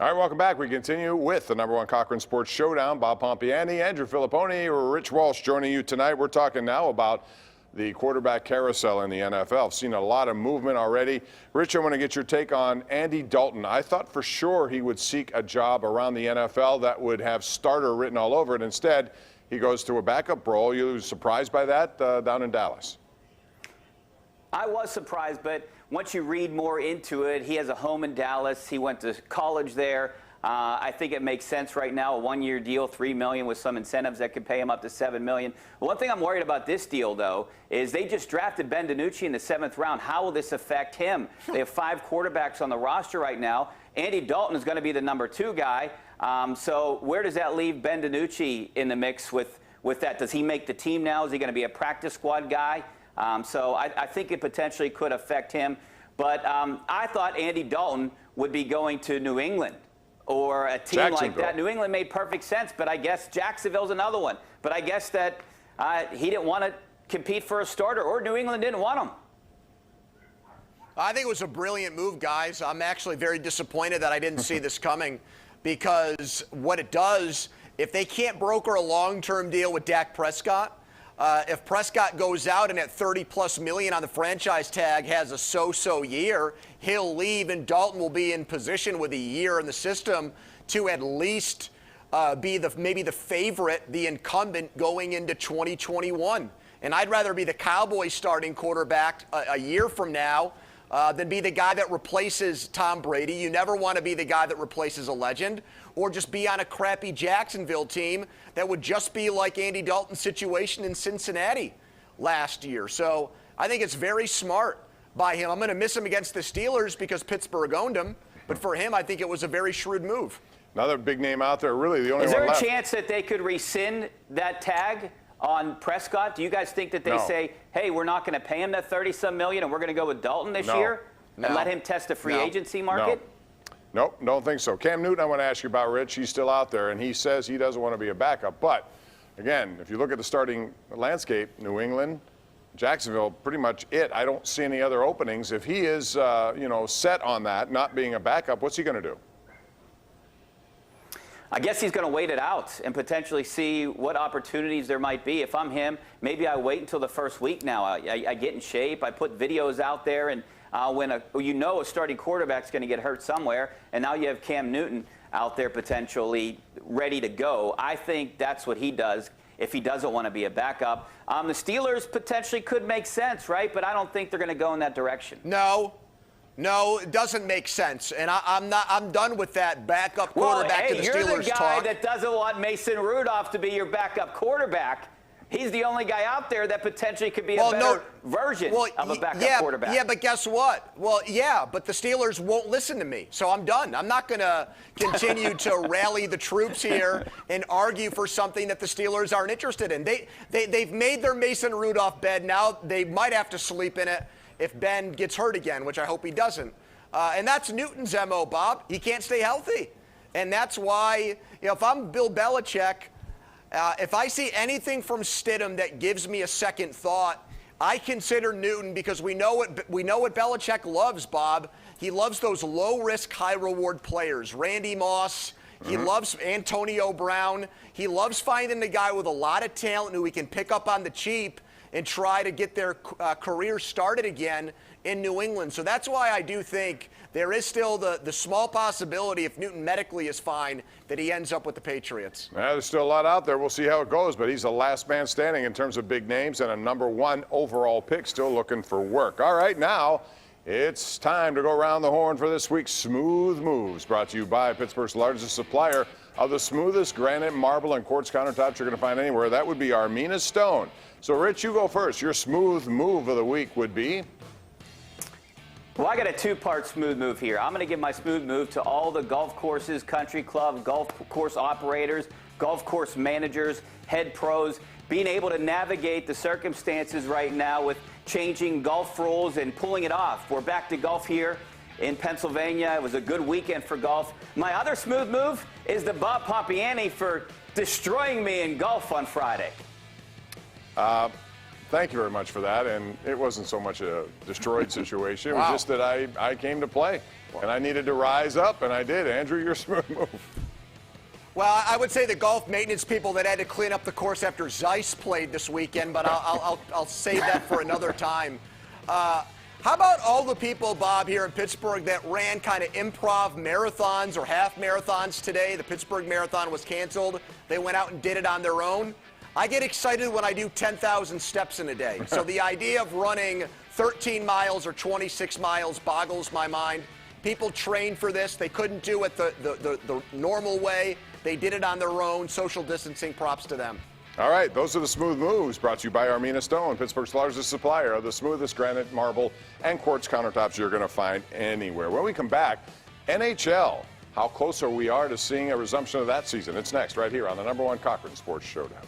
All right, welcome back. We continue with the #1 Cochran Sports Showdown. Bob Pompeani, Andrew Fillipponi, Rich Walsh joining you tonight. We're talking now about the quarterback carousel in the NFL. I've seen a lot of movement already. Rich, I want to get your take on Andy Dalton. I thought for sure he would seek a job around the NFL that would have starter written all over it. Instead, he goes to a backup role. You were surprised by that down in Dallas? I was surprised, but once you read more into it, he has a home in Dallas. He went to college there. I think it makes sense right now, a one-year deal, $3 million with some incentives that could pay him up to $7 million. One thing I'm worried about this deal, though, is they just drafted Ben DiNucci in the 7th round. How will this affect him? They have 5 quarterbacks on the roster right now. Andy Dalton is going to be the #2 guy. So where does that leave Ben DiNucci in the mix with that? Does he make the team now? Is he going to be a practice squad guy? So I think it potentially could affect him. But I thought Andy Dalton would be going to New England or a team like that. New England made perfect sense, but I guess Jacksonville's another one. But I guess that he didn't want to compete for a starter, or New England didn't want him. I think it was a brilliant move, guys. I'm actually very disappointed that I didn't see this coming, because what it does, if they can't broker a long-term deal with Dak Prescott, if Prescott goes out and at $30+ million on the franchise tag has a so-so year, he'll leave, and Dalton will be in position with a year in the system to at least be maybe the favorite, the incumbent going into 2021. And I'd rather be the Cowboys starting quarterback a year from now than be the guy that replaces Tom Brady. You never want to be the guy that replaces a legend, or just be on a crappy Jacksonville team that would just be like Andy Dalton's situation in Cincinnati last year. So I think it's very smart by him. I'm going to miss him against the Steelers because Pittsburgh owned him, but for him, I think it was a very shrewd move. Another big name out there, really the only one left. Is there a chance that they could rescind that tag on Prescott? Do you guys think that they say, hey, we're not going to pay him that $30-some million and we're going to go with Dalton this year and let him test the free agency market? Nope, don't think so. Cam Newton, I want to ask you about, Rich. He's still out there, and he says he doesn't want to be a backup. But, again, if you look at the starting landscape, New England, Jacksonville, pretty much it. I don't see any other openings. If he is, set on that, not being a backup, what's he going to do? I guess he's going to wait it out and potentially see what opportunities there might be. If I'm him, maybe I wait until the first week now. I get in shape. I put videos out there, and when a starting quarterback's going to get hurt somewhere, and now you have Cam Newton out there potentially ready to go. I think that's what he does if he doesn't want to be a backup. The Steelers potentially could make sense, right? But I don't think they're going to go in that direction. No, it doesn't make sense, and I'm done with that backup quarterback to the Steelers talk. You're the guy that doesn't want Mason Rudolph to be your backup quarterback. He's the only guy out there that potentially could be a better version of a backup quarterback. Yeah, but guess what? Well, yeah, but the Steelers won't listen to me, so I'm done. I'm not going to continue to rally the troops here and argue for something that the Steelers aren't interested in. They've made their Mason Rudolph bed. Now they might have to sleep in it if Ben gets hurt again, which I hope he doesn't. And that's Newton's MO, Bob. He can't stay healthy. And that's why, if I'm Bill Belichick, if I see anything from Stidham that gives me a second thought, I consider Newton, because we know what Belichick loves, Bob. He loves those low-risk, high-reward players. Randy Moss. He loves Antonio Brown. He loves finding the guy with a lot of talent who he can pick up on the cheap and try to get their career started again in New England. So that's why I do think there is still the small possibility, if Newton medically is fine, that he ends up with the Patriots. There's still a lot out there. We'll see how it goes, but he's the last man standing in terms of big names and a #1 overall pick, still looking for work. All right, now it's time to go around the horn for this week's Smooth Moves, brought to you by Pittsburgh's largest supplier of the smoothest granite, marble, and quartz countertops you're going to find anywhere. That would be Armina Stone. So, Rich, you go first. Your smooth move of the week would be? Well, I got a 2-part smooth move here. I'm going to give my smooth move to all the golf courses, country club, golf course operators, golf course managers, head pros, being able to navigate the circumstances right now with changing golf rules and pulling it off. We're back to golf here in Pennsylvania. It was a good weekend for golf. My other smooth move is to Bob Pompeani for destroying me in golf on Friday. Thank you very much for that, and it wasn't so much a destroyed situation. It was just that I came to play. and I needed to rise up, and I did. Andrew, your smooth move. Well, I would say the golf maintenance people that had to clean up the course after Zeiss played this weekend, but I'll save that for another time. How about all the people, Bob, here in Pittsburgh that ran kind of improv marathons or half marathons today? The Pittsburgh Marathon was canceled. They went out and did it on their own. I get excited when I do 10,000 steps in a day. So the idea of running 13 miles or 26 miles boggles my mind. People train for this. They couldn't do it the normal way. They did it on their own. Social distancing, props to them. All right, those are the smooth moves brought to you by Armina Stone, Pittsburgh's largest supplier of the smoothest granite, marble, and quartz countertops you're going to find anywhere. When we come back, NHL, how close are we to seeing a resumption of that season? It's next right here on the #1 Cochran Sports Showdown.